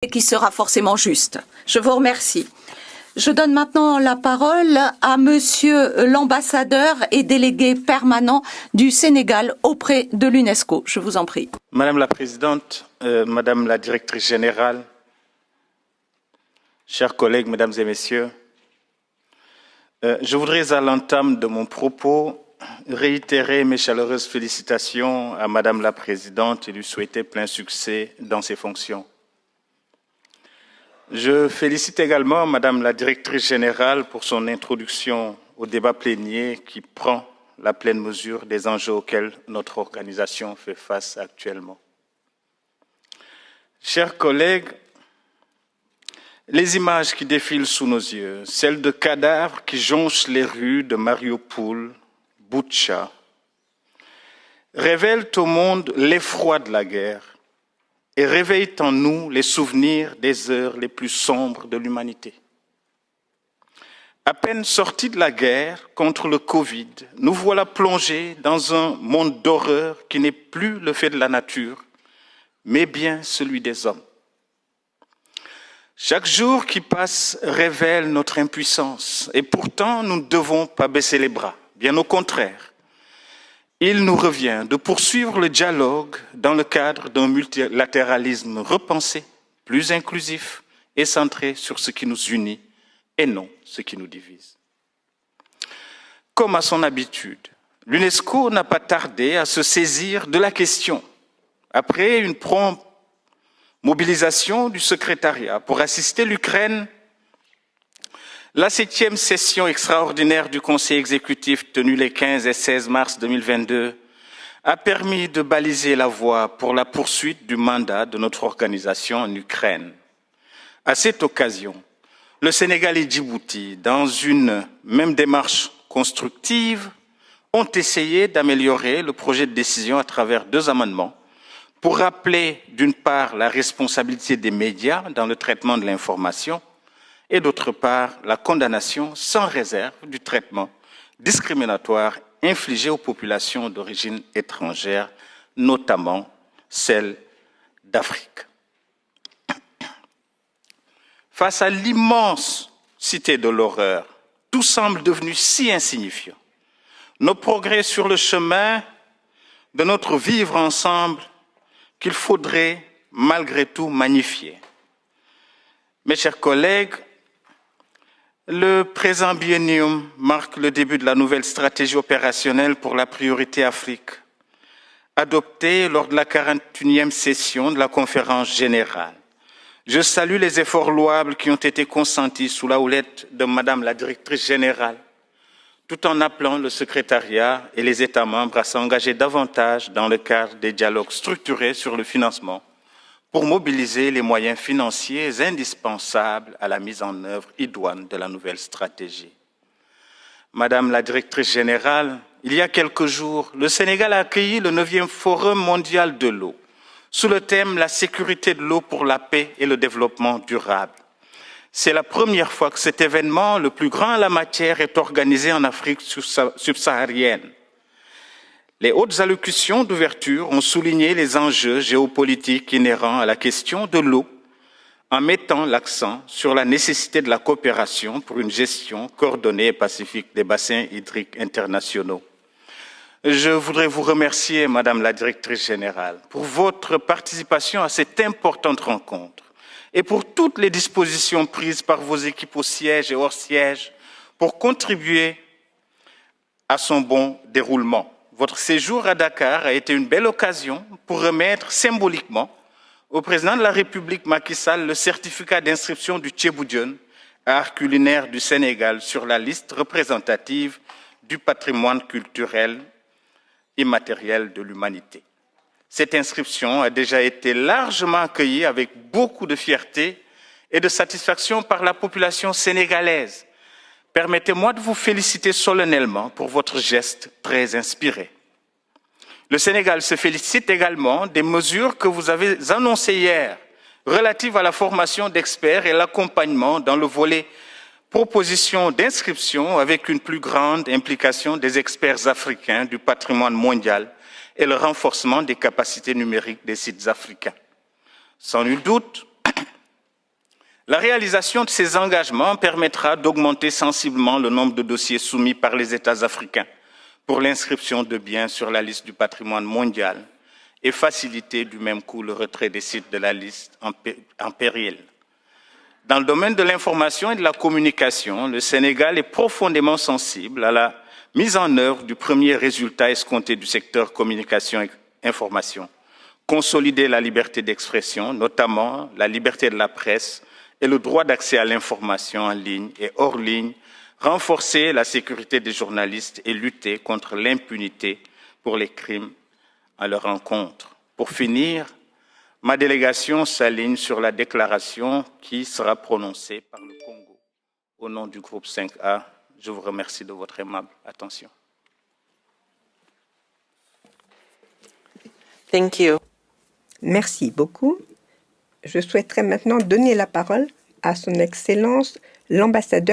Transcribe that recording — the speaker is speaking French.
et qui sera forcément juste. Je vous remercie. Je donne maintenant la parole à Monsieur l'ambassadeur et délégué permanent du Sénégal auprès de l'UNESCO. Je vous en prie. Madame la Présidente, Madame la Directrice Générale, chers collègues, Mesdames et Messieurs, je voudrais à l'entame de mon propos réitérer mes chaleureuses félicitations à Madame la Présidente et lui souhaiter plein succès dans ses fonctions. Je félicite également Madame la Directrice Générale pour son introduction au débat plénier qui prend la pleine mesure des enjeux auxquels notre organisation fait face actuellement. Chers collègues, les images qui défilent sous nos yeux, celles de cadavres qui jonchent les rues de Mariupol, Boutcha, révèlent au monde l'effroi de la guerre et réveillent en nous les souvenirs des heures les plus sombres de l'humanité. À peine sortis de la guerre contre le Covid, nous voilà plongés dans un monde d'horreur qui n'est plus le fait de la nature, mais bien celui des hommes. Chaque jour qui passe révèle notre impuissance et pourtant nous ne devons pas baisser les bras, bien au contraire. Il nous revient de poursuivre le dialogue dans le cadre d'un multilatéralisme repensé, plus inclusif et centré sur ce qui nous unit et non ce qui nous divise. Comme à son habitude, l'UNESCO n'a pas tardé à se saisir de la question. Après une prompte mobilisation du secrétariat pour assister l'Ukraine, la 7e session extraordinaire du Conseil exécutif tenue les 15 et 16 mars 2022 a permis de baliser la voie pour la poursuite du mandat de notre organisation en Ukraine. À cette occasion, le Sénégal et Djibouti, dans une même démarche constructive, ont essayé d'améliorer le projet de décision à travers 2 amendements pour rappeler d'une part la responsabilité des médias dans le traitement de l'information et d'autre part la condamnation sans réserve du traitement discriminatoire infligé aux populations d'origine étrangère, notamment celles d'Afrique. Face à l'immensité de l'horreur, tout semble devenu si insignifiant. Nos progrès sur le chemin de notre vivre ensemble qu'il faudrait malgré tout magnifier. Mes chers collègues, le présent biennium marque le début de la nouvelle stratégie opérationnelle pour la priorité Afrique, adoptée lors de la 41e session de la conférence générale. Je salue les efforts louables qui ont été consentis sous la houlette de Madame la Directrice Générale, tout en appelant le secrétariat et les États membres à s'engager davantage dans le cadre des dialogues structurés sur le financement pour mobiliser les moyens financiers indispensables à la mise en œuvre idoine de la nouvelle stratégie. Madame la Directrice Générale, il y a quelques jours, le Sénégal a accueilli le 9e Forum mondial de l'eau, sous le thème « La sécurité de l'eau pour la paix et le développement durable ». C'est la première fois que cet événement, le plus grand en la matière, est organisé en Afrique subsaharienne. Les hautes allocutions d'ouverture ont souligné les enjeux géopolitiques inhérents à la question de l'eau, en mettant l'accent sur la nécessité de la coopération pour une gestion coordonnée et pacifique des bassins hydriques internationaux. Je voudrais vous remercier, Madame la Directrice Générale, pour votre participation à cette importante rencontre et pour toutes les dispositions prises par vos équipes au siège et hors siège pour contribuer à son bon déroulement. Votre séjour à Dakar a été une belle occasion pour remettre symboliquement au président de la République Macky Sall le certificat d'inscription du Thiéboudjon, art culinaire du Sénégal, sur la liste représentative du patrimoine culturel immatériel de l'humanité. Cette inscription a déjà été largement accueillie avec beaucoup de fierté et de satisfaction par la population sénégalaise. Permettez-moi de vous féliciter solennellement pour votre geste très inspiré. Le Sénégal se félicite également des mesures que vous avez annoncées hier relatives à la formation d'experts et l'accompagnement dans le volet proposition d'inscription avec une plus grande implication des experts africains du patrimoine mondial et le renforcement des capacités numériques des sites africains. Sans nul doute, La réalisation de ces engagements permettra d'augmenter sensiblement le nombre de dossiers soumis par les États africains pour l'inscription de biens sur la liste du patrimoine mondial et faciliter du même coup le retrait des sites de la liste en péril. Dans le domaine de l'information et de la communication, le Sénégal est profondément sensible à la mise en œuvre du premier résultat escompté du secteur communication et information. Consolider la liberté d'expression, notamment la liberté de la presse et le droit d'accès à l'information en ligne et hors ligne, renforcer la sécurité des journalistes et lutter contre l'impunité pour les crimes à leur encontre. Pour finir, ma délégation s'aligne sur la déclaration qui sera prononcée par le Congo. Au nom du groupe 5A, je vous remercie de votre aimable attention. Thank you. Merci beaucoup. Je souhaiterais maintenant donner la parole à son Excellence l'ambassadeur